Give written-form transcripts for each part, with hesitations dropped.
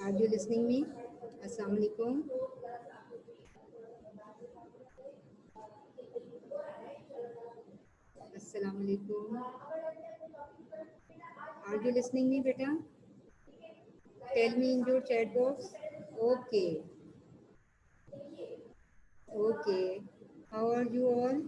Are you listening me? Assalamu alaikum. Assalamu alaikum. Are you listening me, beta? Tell me in your chat box. Okay. Okay. How are you all?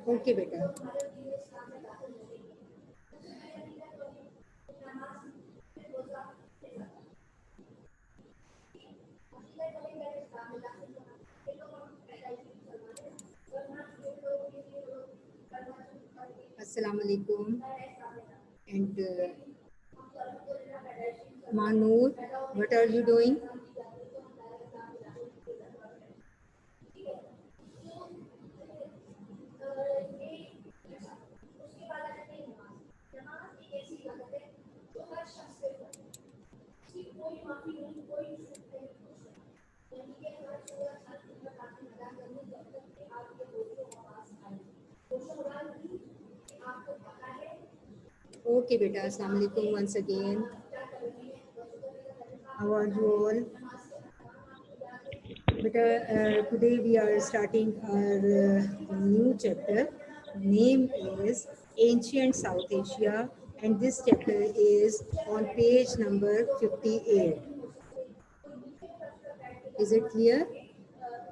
Okay, beta. Assalamu alaikum. And Manur, what are you doing? Okay, beta. Assalamu alaikum once again. How are you all? Beta, today we are starting our new chapter. Name is Ancient South Asia, and this chapter is on page number 58. Is it clear?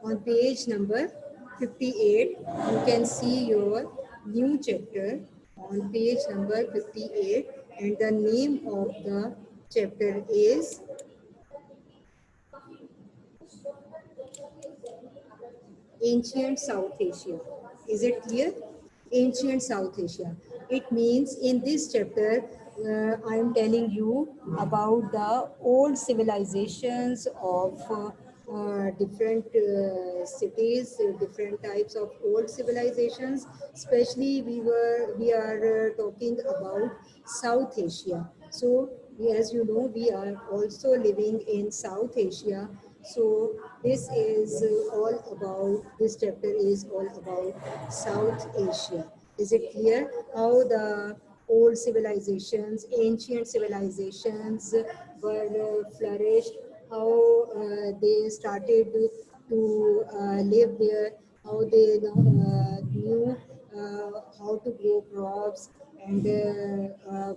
On page number 58, you can see your new chapter on page number 58, and the name of the chapter is Ancient South Asia. Is it clear? Ancient South Asia. It means in this chapter, I am telling you about the old civilizations of different cities, different types of old civilizations. Especially, we are talking about South Asia. So, as you know, we are also living in South Asia. So this is all about, this chapter is all about South Asia. Is it clear how the old civilizations, ancient civilizations were flourished, how they started to live there, how they knew how to grow crops, and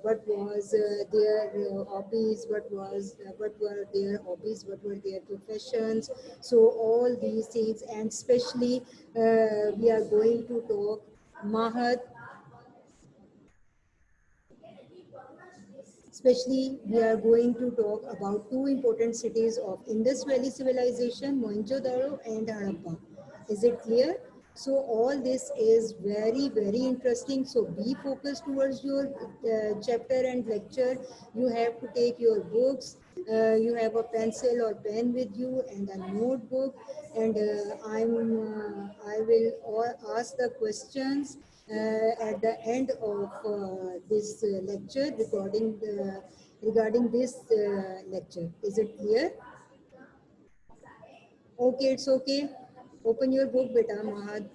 what was their hobbies, what were their hobbies, what were their professions. So all these things, and especially we are going to talk Mahad Especially, we are going to talk about two important cities of Indus Valley civilization, Mohenjo-daro and Harappa. Is it clear? So all this is very, very interesting. So be focused towards your chapter and lecture. You have to take your books. You have a pencil or pen with you and a notebook. And I will ask the questions at the end of this lecture regarding this lecture. Is it clear? Okay, it's okay. Open your book, beta Mahad.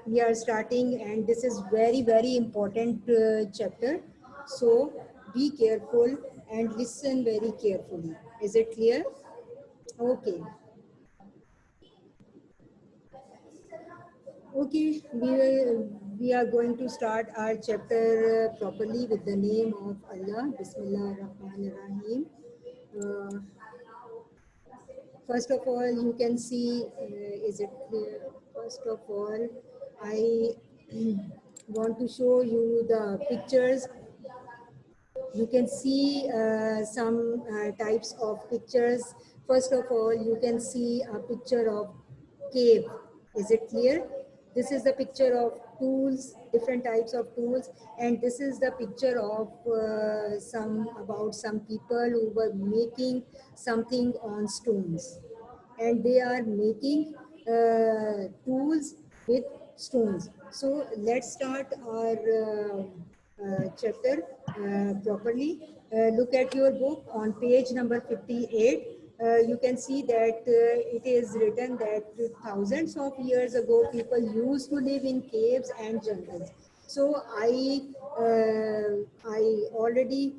We are starting, and this is very, very important chapter. So be careful and listen very carefully. Is it clear? Okay. Okay, we are going to start our chapter properly with the name of Allah. Bismillah ar-Rahman ar-Rahim. Uh, First of all, you can see, is it clear? First of all, I want to show you the pictures. You can see some types of pictures. First of all, you can see a picture of cave. Is it clear? This is the picture of tools, different types of tools, and this is the picture of some people who were making something on stones, and they are making tools with stones. So let's start our chapter properly. Look at your book on page number 58. You can see that it is written that thousands of years ago people used to live in caves and jungles. So I already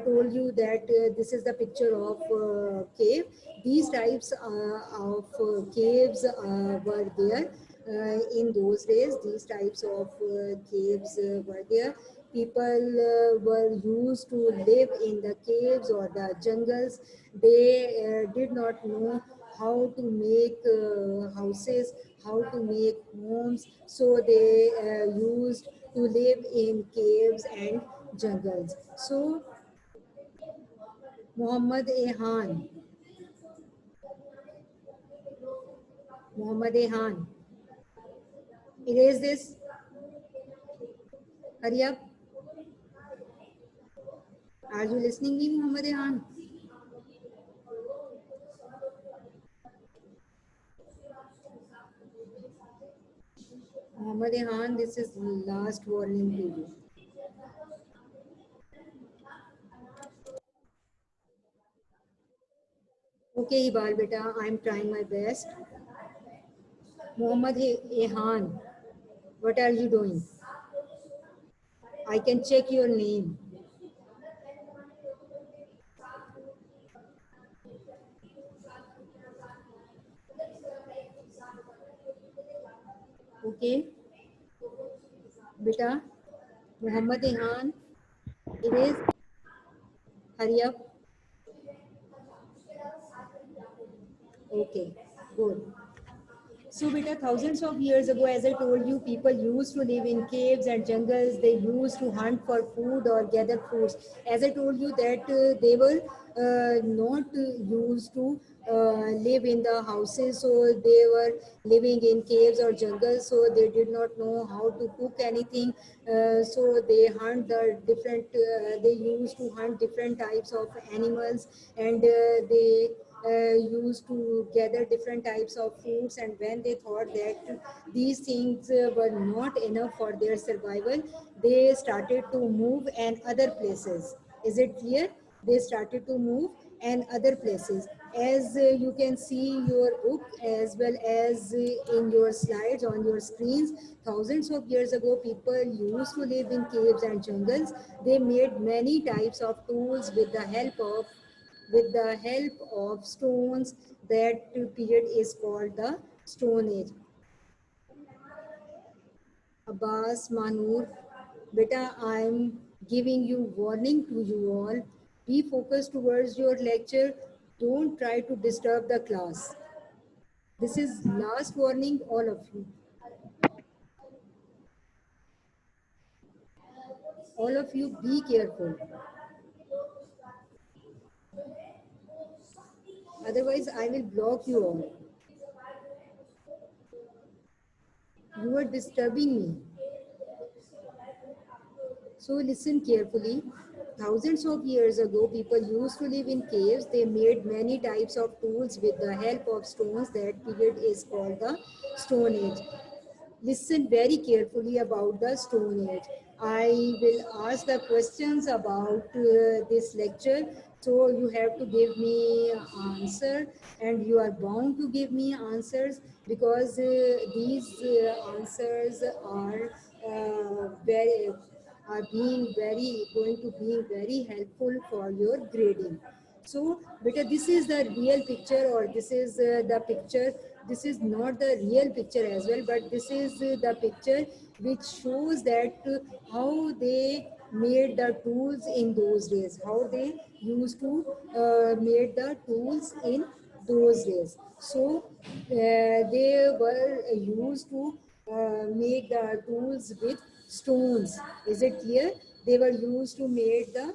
told you that this is the picture of cave. These types of caves were there in those days. These types of caves were there. People were used to live in the caves or the jungles. They did not know how to make houses, how to make homes. So they used to live in caves and jungles. So Muhammad Ehan, Muhammad Ehan, erase this. Hurry up. Are you listening me, Muhammad Ehan? Muhammad Ehan, this is last warning to you. Okay, Ibal beta, I'm trying my best. Muhammad Ehan, what are you doing? I can check your name. Okay, beta, Muhammad Ehan, erase, hurry up. Okay, good. So, beta, thousands of years ago, as I told you, people used to live in caves and jungles. They used to hunt for food or gather fruits. As I told you that they were not used to live in the houses, so they were living in caves or jungles. So they did not know how to cook anything. So they hunt the different. They used to hunt different types of animals, and they used to gather different types of foods. And when they thought that these things were not enough for their survival, they started to move and other places. Is it clear? They started to move and other places. As you can see your book as well as in your slides on your screens, thousands of years ago people used to live in caves and jungles. They made many types of tools with the help of stones. That period is called the Stone Age. Abbas Manur, beta, I'm giving you warning to you all. Be focused towards your lecture. Don't try to disturb the class. This is last warning, all of you. All of you, be careful. Otherwise, I will block you all. You are disturbing me. So listen carefully. Thousands of years ago, people used to live in caves. They made many types of tools with the help of stones. That period is called the Stone Age. Listen very carefully about the Stone Age. I will ask the questions about this lecture. So you have to give me answer, and you are bound to give me answers because these answers are being very going to be very helpful for your grading. So beta, this is the real picture, or this is the picture. This is not the real picture as well, but this is the picture which shows that how they made the tools in those days, how they used to made the tools in those days. So they were used to make the tools with stones. Is it clear? They were used to make the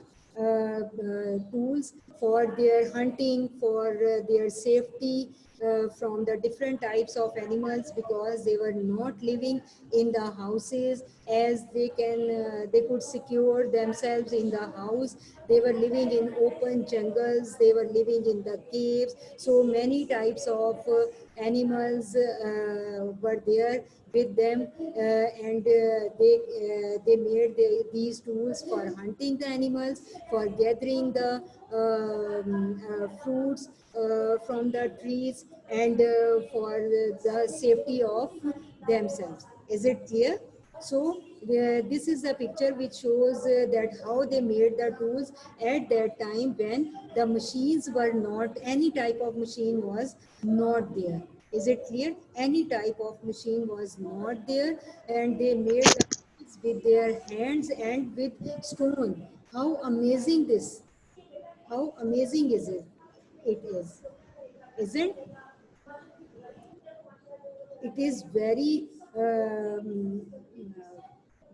tools for their hunting, for their safety from the different types of animals, because they were not living in the houses as they could secure themselves in the house. They were living in open jungles, they were living in the caves. So many types of animals were there with them, and they made these tools for hunting the animals, for gathering the fruits from the trees, and for the safety of themselves. Is it clear? So this is a picture which shows that how they made the tools at that time when the machines were not, any type of machine was not there. Is it clear? Any type of machine was not there, and they made the tools with their hands and with stone. How amazing this! How amazing is it? It is, isn't? It is very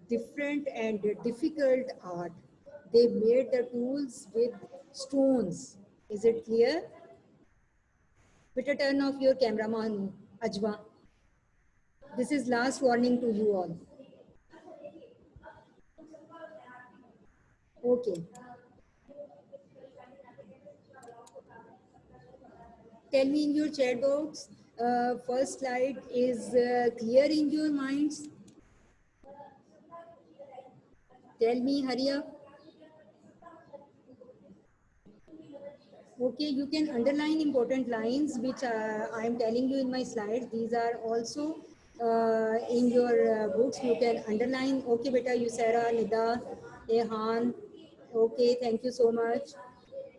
different and difficult art. They made the tools with stones. Is it clear? Better turn off your camera, Manu. Ajwa. This is last warning to you all. Okay. Tell me in your chat box, first slide is clear in your minds. Tell me, hurry up. Okay, you can underline important lines which I am telling you in my slides. These are also in your books. You can underline. Okay, beta, Yusera, Nida, Ehan. Okay, thank you so much.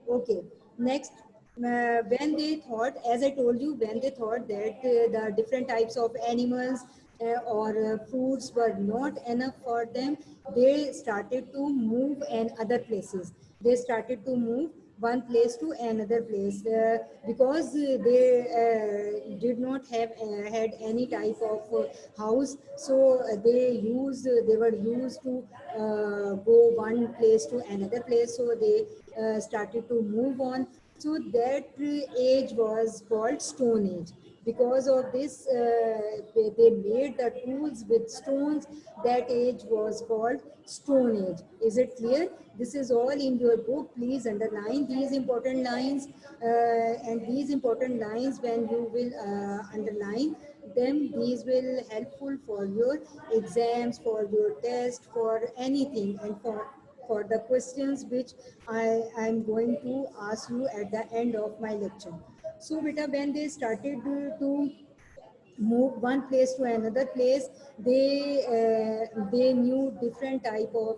Okay, next, when they thought, as I told you, when they thought that the different types of animals or fruits were not enough for them, they started to move and other places. They started to move one place to another place because they did not have had any type of house. So they were used to go one place to another place. So they started to move on. So that age was called Stone Age. Because of this, they made the tools with stones. That age was called Stone Age. Is it clear? This is all in your book. Please underline these important lines. And these important lines, when you will underline them, these will helpful for your exams, for your test, for anything, and for the questions which I am going to ask you at the end of my lecture. So beta, when they started to move one place to another place, they knew different type of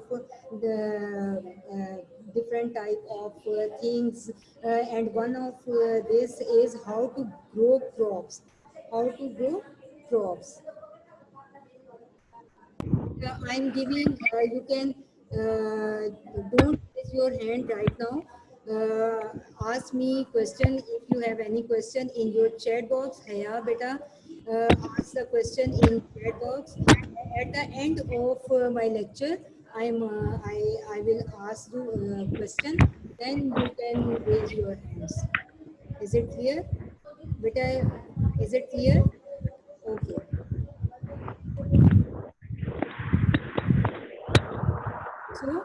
different type of things, and one of this is how to grow crops. How to grow crops. I'm giving, you can, don't raise your hand right now. Ask me question if you have any question in your chat box. Haya beta, ask the question in chat box. At the end of my lecture, I will ask you a question. Then you can raise your hands. Is it clear? Beta, is it clear? Okay. So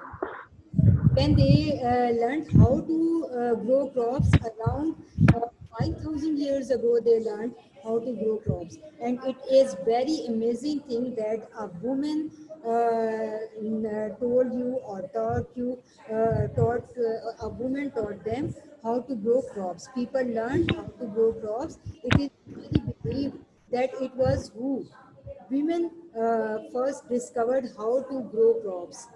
when they learned how to grow crops around uh, 5,000 years ago, they learned how to grow crops. And it is very amazing thing that a woman told you or a woman taught them how to grow crops. People learned how to grow crops. It is really believed that it was who? Women first discovered how to grow crops,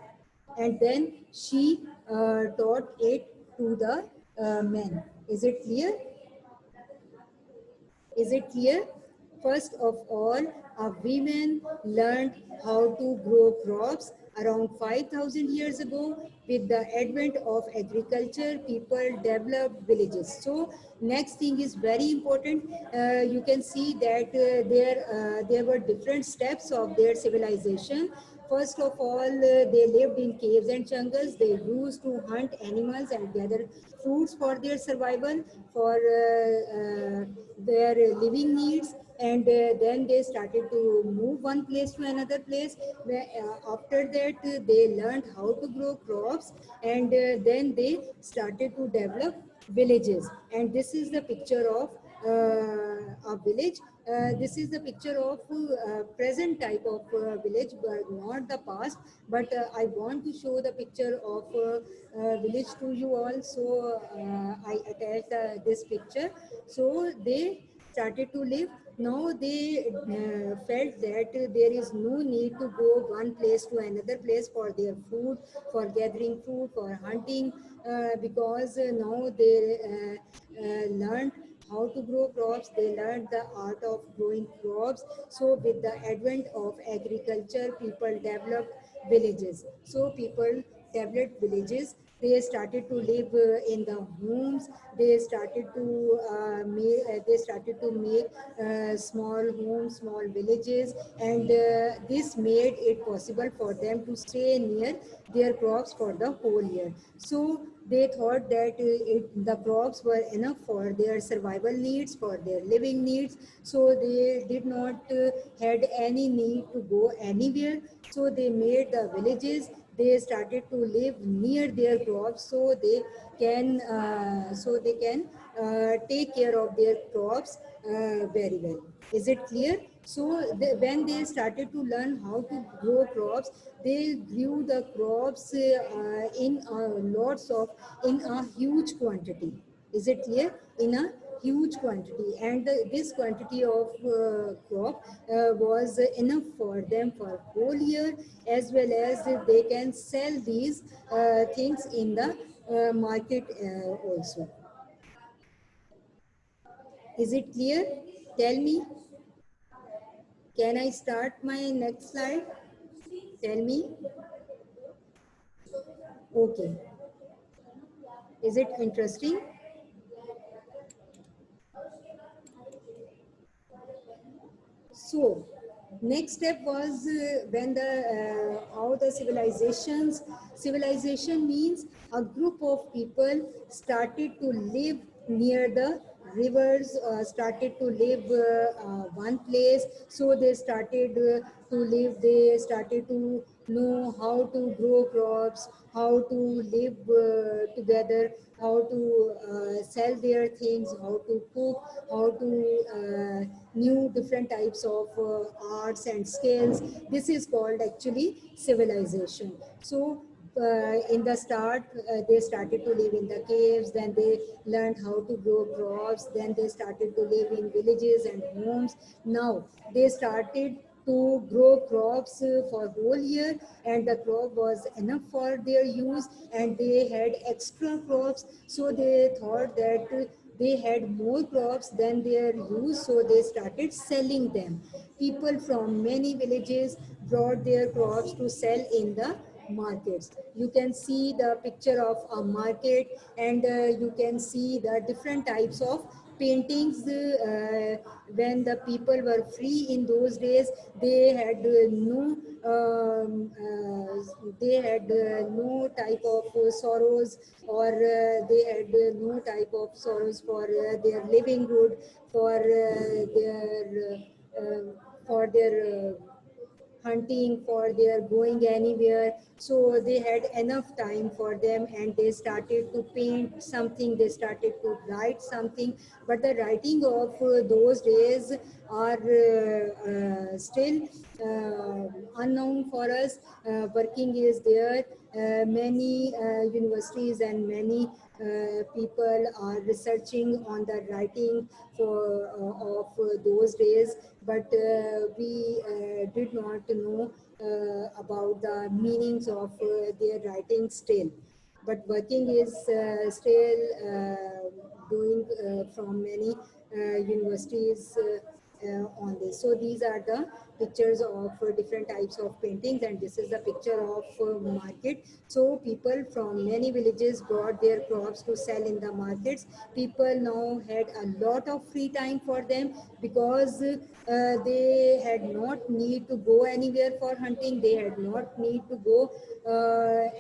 and then she taught it to the men. Is it clear? Is it clear? First of all, women learned how to grow crops around 5,000 years ago. With the advent of agriculture, people developed villages. So next thing is very important. You can see that there were different steps of their civilization. First of all, they lived in caves and jungles. They used to hunt animals and gather fruits for their survival, for their living needs. And then they started to move one place to another place. After that, they learned how to grow crops, and then they started to develop villages. And this is the picture of a village. This is the picture of present type of village, but not the past. But I want to show the picture of village to you all. So I attached this picture. So they started to live. Now they felt that there is no need to go one place to another place for their food, for gathering food, for hunting, because now they learned how to grow crops. They learned the art of growing crops. So with the advent of agriculture, people developed villages. So people developed villages. They started to live in the homes. They started to make small homes, small villages, and this made it possible for them to stay near their crops for the whole year. So they thought that the crops were enough for their survival needs, for their living needs. So they did not had any need to go anywhere. So they made the villages. They started to live near their crops, so they can take care of their crops very well. Is it clear? So when they started to learn how to grow crops, they grew the crops in lots of in a huge quantity. Is it clear? In a huge quantity, and this quantity of crop was enough for them for whole year, as well as they can sell these things in the market also. Is it clear? Tell me. Can I start my next slide? Tell me. Okay. Is it interesting? So, next step was when the how the civilization means a group of people started to live near the rivers, started to live one place. So they started to live. They started to know how to grow crops, how to live together, how to sell their things, how to cook, how to new different types of arts and skills. This is called actually civilization. So in the start, they started to live in the caves, then they learned how to grow crops, then they started to live in villages and homes. Now they started to grow crops for whole year, and the crop was enough for their use, and they had extra crops. So they thought that they had more crops than their use, so they started selling them. People from many villages brought their crops to sell in the markets. You can see the picture of a market, and you can see the different types of paintings. When the people were free in those days, they had no type of sorrows, or they had no type of sorrows for their livelihood, for their hunting, for their going anywhere. So they had enough time for them, and they started to paint something, they started to write something. But the writing of those days are still unknown for us. Working is there. Many universities and many people are researching on the writing of those days, but we did not know about the meanings of their writing still. But working is still doing from many universities on this. So these are the pictures of different types of paintings, and this is the picture of market. So people from many villages brought their crops to sell in the markets. People now had a lot of free time for them, because they had not need to go anywhere for hunting, they had not need to go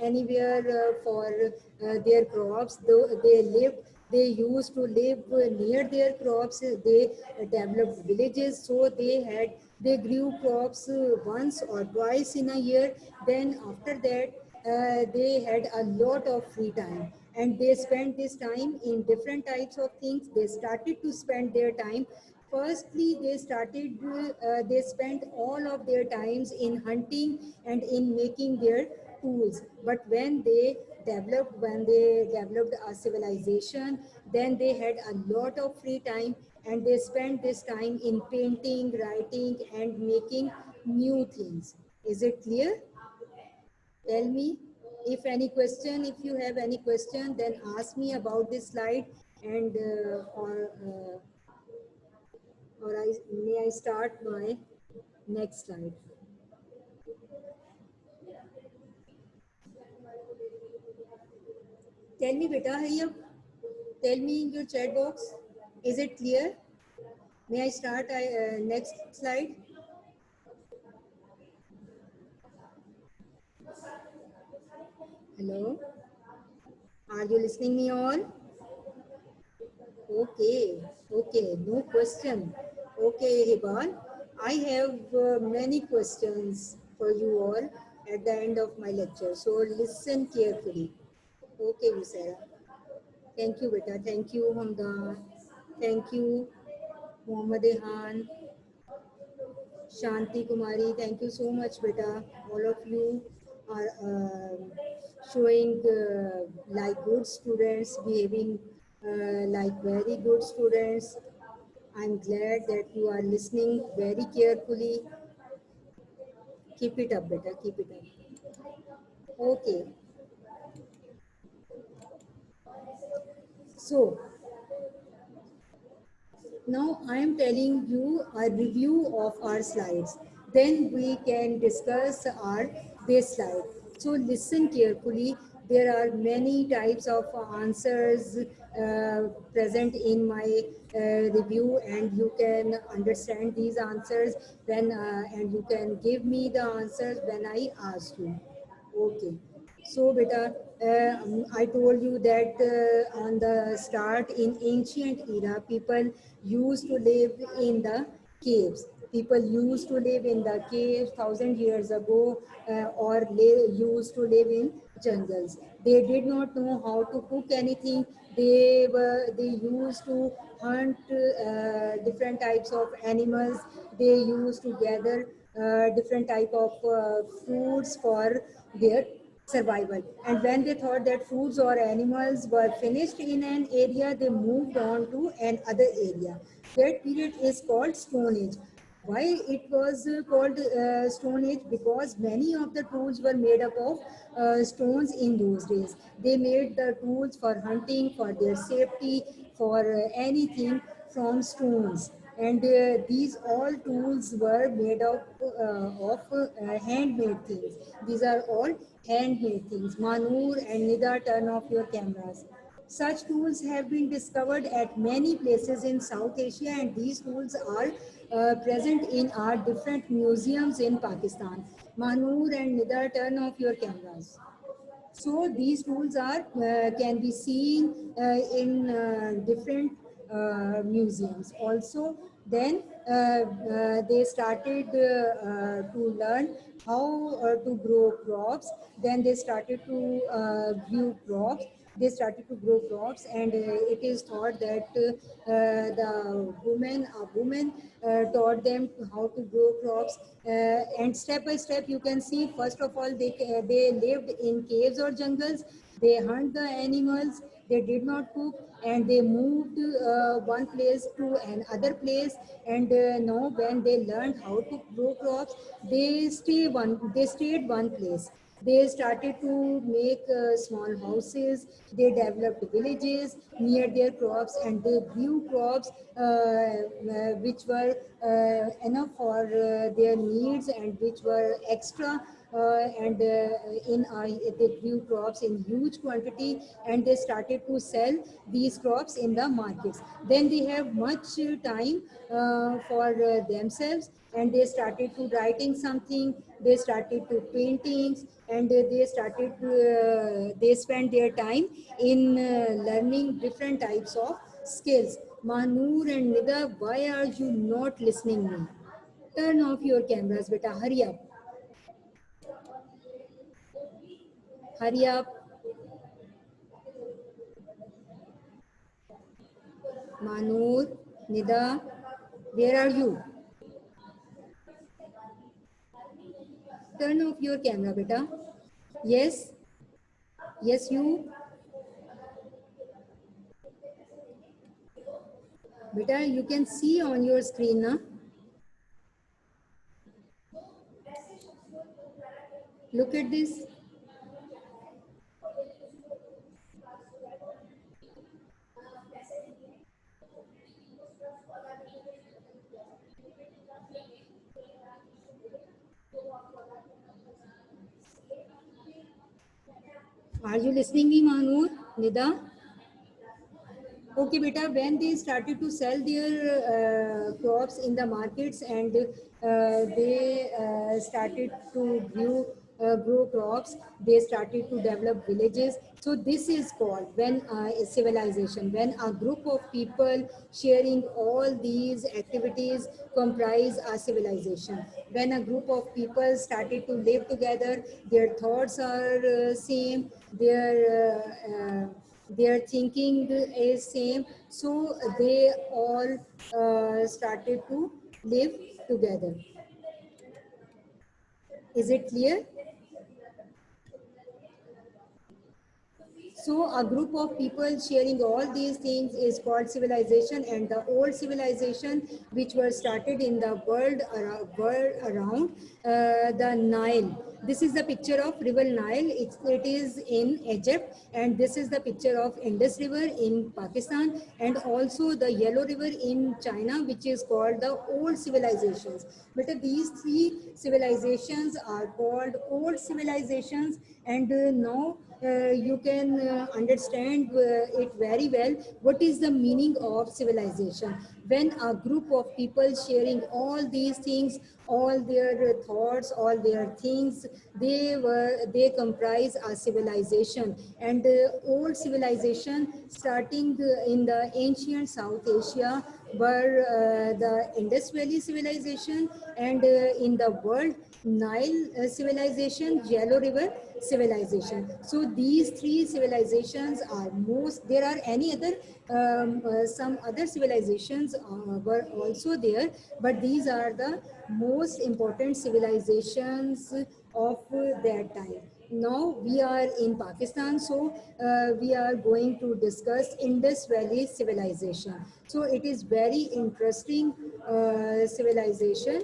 anywhere for their crops. Though they used to live near their crops. They developed villages, so they grew crops once or twice in a year. Then after that, they had a lot of free time, and they spent this time in different types of things. They started to spend their time. Firstly, they spent all of their times in hunting and in making their tools. But when they developed a civilization, then they had a lot of free time, and they spent this time in painting, writing, and making new things. Is it clear? Tell me if any question. If you have any question, then ask me about this slide, and may I start my next slide. Tell me, beta, here. Tell me in your chat box. Is it clear? May I start next slide? Hello? Are you listening me all? Okay, okay, no question. Okay, Hibal, I have many questions for you all at the end of my lecture. So listen carefully. Okay, Musera. Thank you, beta. Thank you, Hamdan. Thank you, Muhammad Ehan, Shanti Kumari. Thank you so much, beta. All of you are showing like good students, behaving like very good students. I'm glad that you are listening very carefully. Keep it up, beta. Keep it up. Okay. So now I am telling you a review of our slides. Then we can discuss our base slide. So listen carefully. There are many types of answers present in my review, and you can understand these answers when and you can give me the answers when I ask you. Okay. So, beta, I told you that on the start in ancient era, people used to live in the caves. People used to live in the caves 1,000 years ago, or used to live in jungles. They did not know how to cook anything. They used to hunt different types of animals. They used to gather different type of foods for their survival. And when they thought that foods or animals were finished in an area, they moved on to another area. That period is called Stone Age. Why it was called Stone Age? Because many of the tools were made up of stones in those days. They made the tools for hunting, for their safety, for anything from stones. And these all tools were made of handmade things. These are all handmade things. Manur and Nida, turn off your cameras. Such tools have been discovered at many places in South Asia, and these tools are present in our different museums in Pakistan. Manur and Nida, turn off your cameras. So these tools are can be seen in different museums. Also, then they started to learn how to grow crops. Then they started to view crops. They started to grow crops, and it is thought that a woman taught them how to grow crops. And step by step, you can see. First of all, they lived in caves or jungles. They hunt the animals. They did not cook, and they moved one place to another place. And now, when they learned how to grow crops, They stayed one place. They started to make small houses. They developed villages near their crops, and they grew crops which were enough for their needs, and which were extra. And they grew crops in huge quantity, and they started to sell these crops in the markets. Then they have much time for themselves, and they started to writing something. They started to paintings, and they spent their time in learning different types of skills. Manur and Nida, why are you not listening me? Turn off your cameras, beta. Hurry up. Hurry up. Manur, Nida, where are you? Turn off your camera, beta. Yes, yes, you. Beta, you can see on your screen, na? Look at this. Are you listening me, Manur? Nida? Okay, beta, when they started to sell their crops in the markets, and they started to grow crops, they started to develop villages. So this is called when a civilization, when a group of people sharing all these activities comprise a civilization. When a group of people started to live together, their thoughts are same, their thinking is same, so they all started to live together. Is it clear? So a group of people sharing all these things is called civilization, and the old civilization which were started in the world around the Nile. This is the picture of river Nile. It is in Egypt, and this is the picture of Indus River in Pakistan, and also the Yellow River in China, which is called the old civilizations. But these three civilizations are called old civilizations, and now you can understand it very well. What is the meaning of civilization? When a group of people sharing all these things, all their thoughts, all their things, they comprise a civilization. And old civilization starting in the ancient South Asia were the Indus Valley civilization, and in the world, Nile civilization, Yellow River civilization. So these three civilizations are most. There are any other some other civilizations were also there, but these are the most important civilizations of that time. Now we are in Pakistan, so we are going to discuss Indus Valley civilization. So it is very interesting civilization.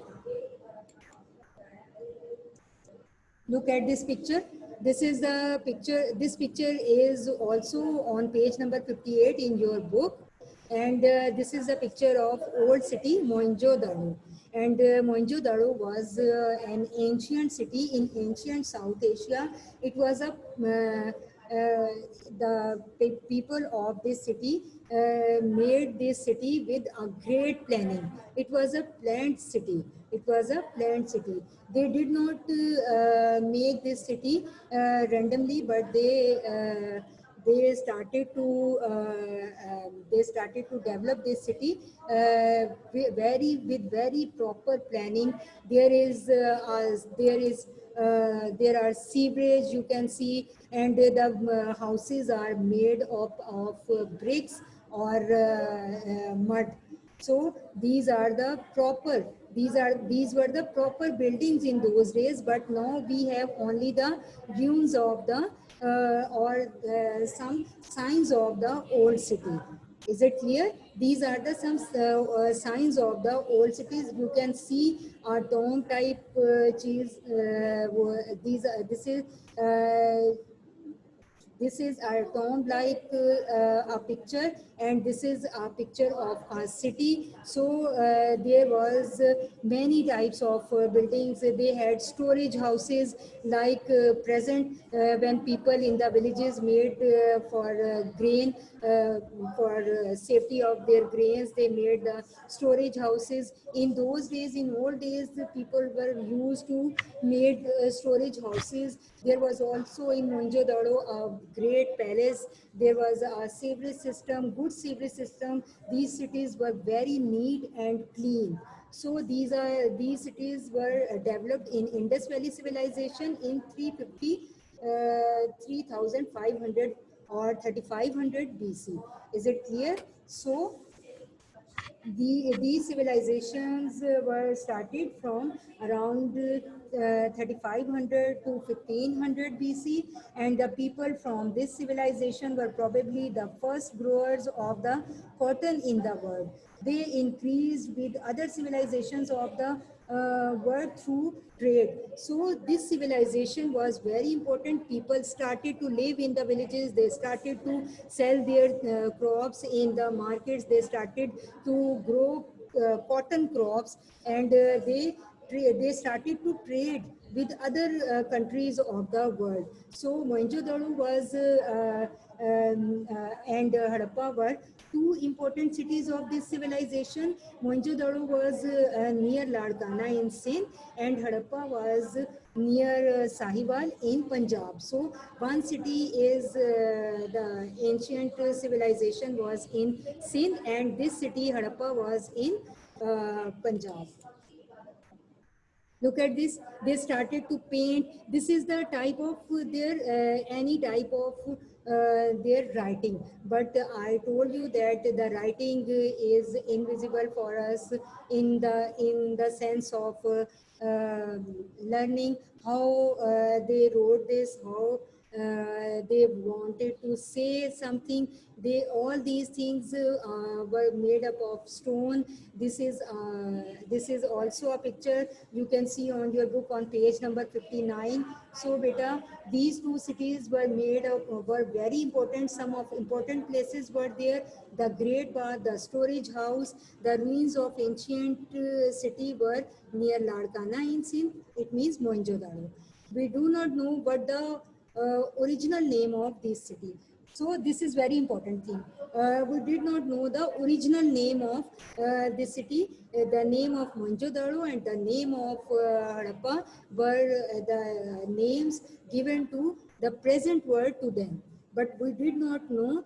Look at this picture. This is the picture. This picture is also on page number 58 in your book. And this is a picture of old city Mohenjo-daro. And Mohenjo-daro was an ancient city in ancient South Asia. It was the people of this city made this city with a great planning. It was a planned city. It was a planned city. They did not make this city randomly, but they started to develop this city with very proper planning. There are sewerage, you can see, and the houses are made of bricks or mud. So these were the proper buildings in those days, but now we have only the ruins of the or some signs of the old city. Is it clear? These are the some signs of the old cities. You can see a dome type cheese. This is a tomb like a picture, and this is a picture of a city. So there was many types of buildings. They had storage houses like present when people in the villages made for grain, for safety of their grains, they made the storage houses. In those days, in old days, the people were used to made storage houses. There was also in Mohenjo-daro a great palace. There was a sewage system, good sewage system. These cities were very neat and clean. So these cities were developed in Indus Valley civilization in 350, 3500 or 3500 BC. Is it clear? So these civilizations were started from around 3500 to 1500 BC, and the people from this civilization were probably the first growers of the cotton in the world. They increased with other civilizations of the world through trade. So this civilization was very important. People started to live in the villages. They started to sell their crops in the markets. They started to grow cotton crops, and they started to trade with other countries of the world. So Mohenjo-daro was and Harappa were two important cities of this civilization. Mohenjo-daro was near Ladkana in Sindh, and Harappa was near Sahiwal in Punjab. So one city is the ancient civilization was in Sindh, and this city Harappa was in Punjab. Look at this. They started to paint. This is the type of their any type of their writing. But I told you that the writing is invisible for us in the sense of learning how they wrote this, how they wanted to say something. They all these things were made up of stone. This is also a picture you can see on your book on page number 59. So beta, these two cities were made up, were very important. Some of important places were there: the Great Bath, the storage house. The ruins of ancient city were near Ladkana in Sindh. It means Mohenjo-daro. We do not know what the original name of this city. So this is very important thing. We did not know the original name of this city. The name of Mohenjo-daro and the name of Harappa were the names given to the present world to them. But we did not know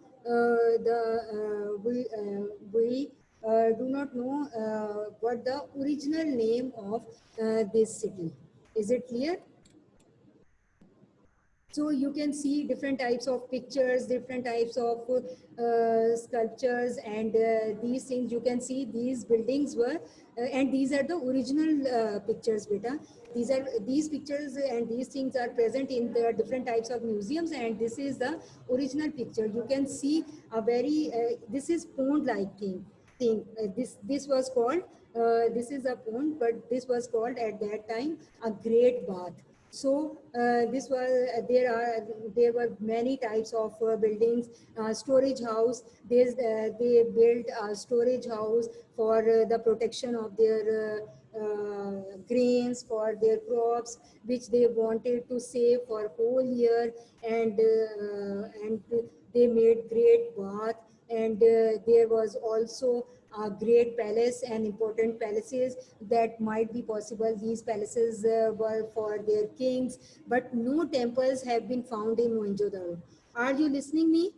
we do not know what the original name of this city. Is it clear? So you can see different types of pictures, different types of sculptures, and these things you can see. These buildings were, and these are the original pictures, beta. These pictures and these things are present in the different types of museums, and this is the original picture. You can see a very this is pond-like thing. This was called this is a pond, but this was called at that time a great bath. So this was there were many types of buildings. Storage house. They built a storage house for the protection of their grains for their crops, which they wanted to save for whole year, and they made great bath, and there was also a great palace and important palaces that might be possible. These palaces were for their kings, but no temples have been found in Mohenjo-daro. Are you listening me?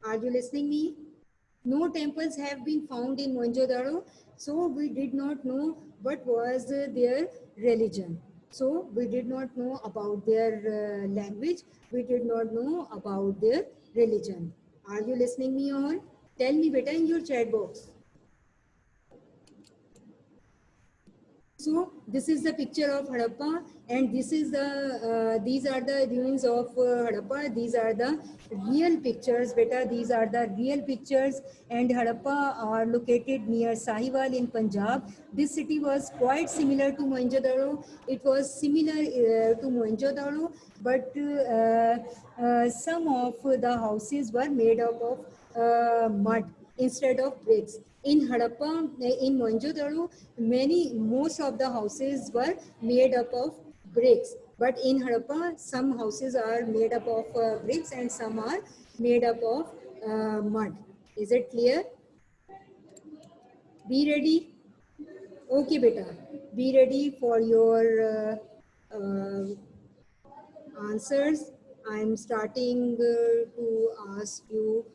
Are you listening me? No temples have been found in Mohenjo-daro, so we did not know what was their religion. So we did not know about their language. We did not know about their religion. Are you listening me all? Tell me beta in your chat box. So this is the picture of Harappa, and this is these are the ruins of Harappa. These are the real pictures, beta. These are the real pictures, and Harappa are located near Sahiwal in Punjab. This city was quite similar to Mohenjo-daro. It was similar to Mohenjo-daro, but some of the houses were made up of mud instead of bricks. In Harappa, in Mohenjo-daro, most of the houses were made up of bricks. But in Harappa, some houses are made up of bricks and some are made up of mud. Is it clear? Be ready. Okay, beta. Be ready for your answers. I'm starting to ask you.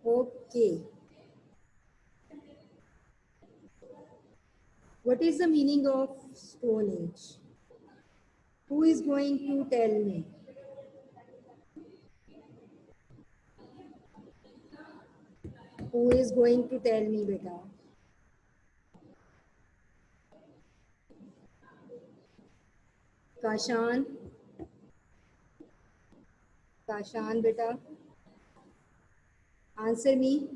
Okay. What is the meaning of Stone Age? Who is going to tell me? Who is going to tell me, beta? Kashan? Kashan, beta? Answer me.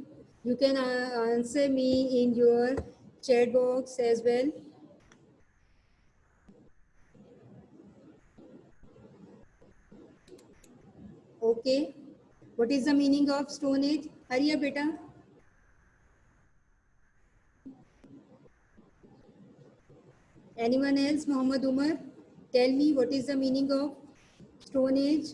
You can answer me in your chat box as well. Okay. What is the meaning of Stone Age? Hurry up, beta. Anyone else? Muhammad Umar? Tell me what is the meaning of Stone Age?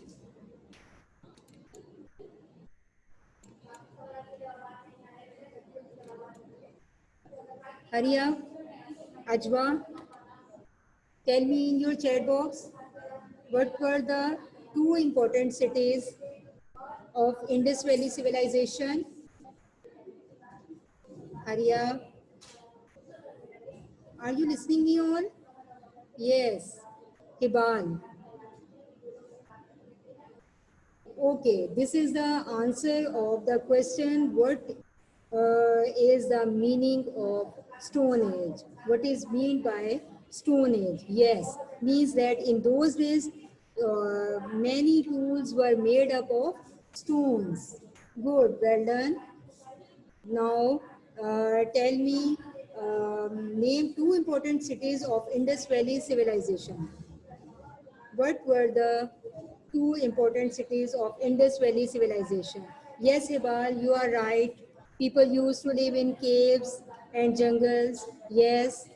Hurry up. Ajwa, tell me in your chat box what were the two important cities of Indus Valley civilization? Hurry up. Are you listening me all? Yes. Hibal. Okay, this is the answer of the question. What is the meaning of Stone Age? What is meant by Stone Age? Yes, means that in those days, many tools were made up of stones. Good, well done. Now, tell me, name two important cities of Indus Valley civilization. What were the two important cities of Indus Valley civilization? Yes, Hibal, you are right. People used to live in caves and jungles. Yes.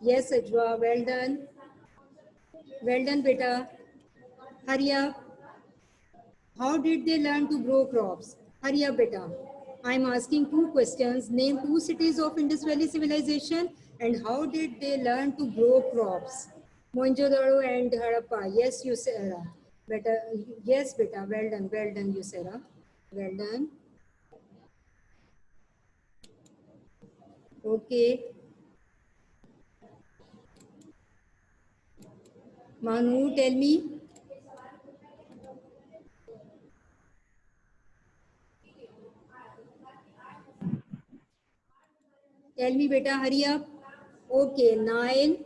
Yes, Ajwa, well done. Well done, beta. Hurry up. How did they learn to grow crops? Hurry up, beta. I'm asking two questions. Name two cities of Indus Valley civilization and how did they learn to grow crops? Mohenjo-daro and Harappa. Yes, Yusera. Beta. Yes, beta. Well done, Yusera. Well done. Okay. Manu, tell me. Tell me, beta. Hurry up. Okay. Nile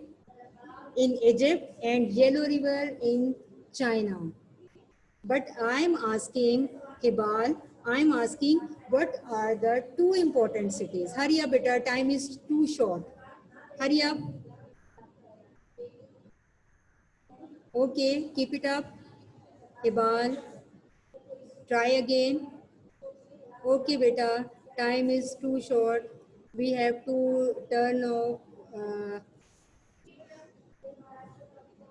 in Egypt and Yellow River in China. But I'm asking, Hibal, I'm asking what are the two important cities? Hurry up, beta, time is too short. Hurry up. Okay, keep it up. Hibal, try again. Okay, beta. Time is too short. We have to turn off.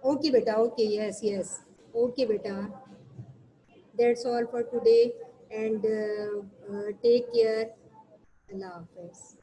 Okay, beta. Okay, yes, yes. Okay, beta. That's all for today. And take care. Allah Hafiz.